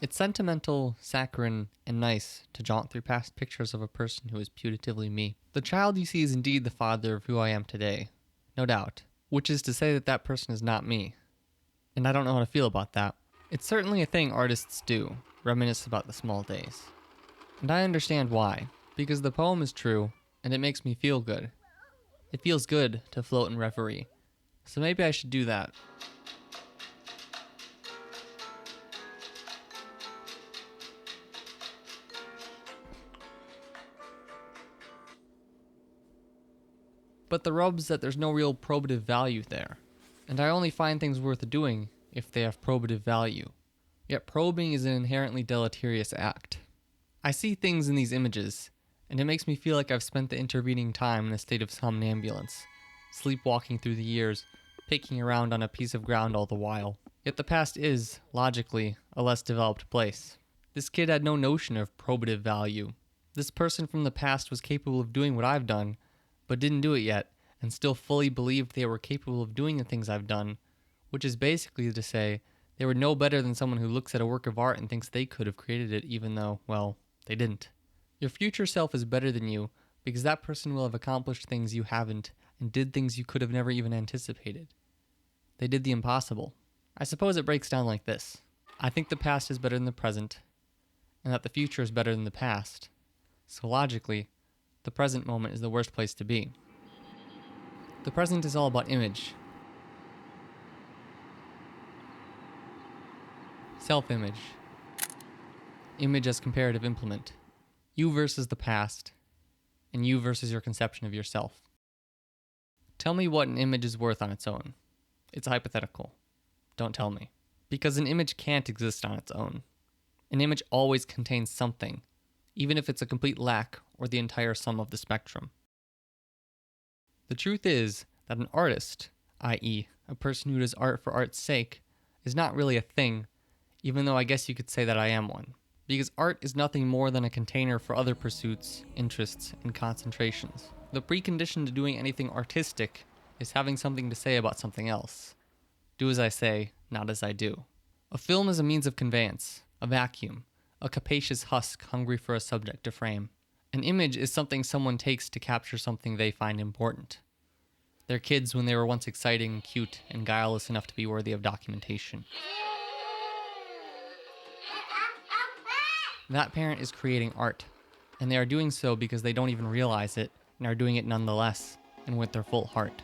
It's sentimental, saccharine, and nice to jaunt through past pictures of a person who is putatively me. The child you see is indeed the father of who I am today, no doubt, which is to say that that person is not me. And I don't know how to feel about that. It's certainly a thing artists do, reminisce about the small days. And I understand why, because the poem is true, and it makes me feel good. It feels good to float in reverie, so maybe I should do that. But the rub's that there's no real probative value there, and I only find things worth doing if they have probative value. Yet probing is an inherently deleterious act. I see things in these images, and it makes me feel like I've spent the intervening time in a state of somnambulance, sleepwalking through the years, picking around on a piece of ground all the while. Yet the past is, logically, a less developed place. This kid had no notion of probative value. This person from the past was capable of doing what I've done, but didn't do it yet, and still fully believed they were capable of doing the things I've done, which is basically to say, they were no better than someone who looks at a work of art and thinks they could have created it even though, well, they didn't. Your future self is better than you because that person will have accomplished things you haven't and did things you could have never even anticipated. They did the impossible. I suppose it breaks down like this. I think the past is better than the present, and that the future is better than the past. So logically, the present moment is the worst place to be. The present is all about image. Self-image. Image as comparative implement. You versus the past, and you versus your conception of yourself. Tell me what an image is worth on its own. It's hypothetical. Don't tell me. Because an image can't exist on its own. An image always contains something, even if it's a complete lack or the entire sum of the spectrum. The truth is that an artist, i.e., a person who does art for art's sake, is not really a thing, even though I guess you could say that I am one. Because art is nothing more than a container for other pursuits, interests, and concentrations. The precondition to doing anything artistic is having something to say about something else. Do as I say, not as I do. A film is a means of conveyance, a vacuum, a capacious husk hungry for a subject to frame. An image is something someone takes to capture something they find important. They're kids when they were once exciting, cute, and guileless enough to be worthy of documentation. That parent is creating art, and they are doing so because they don't even realize it, and are doing it nonetheless, and with their full heart.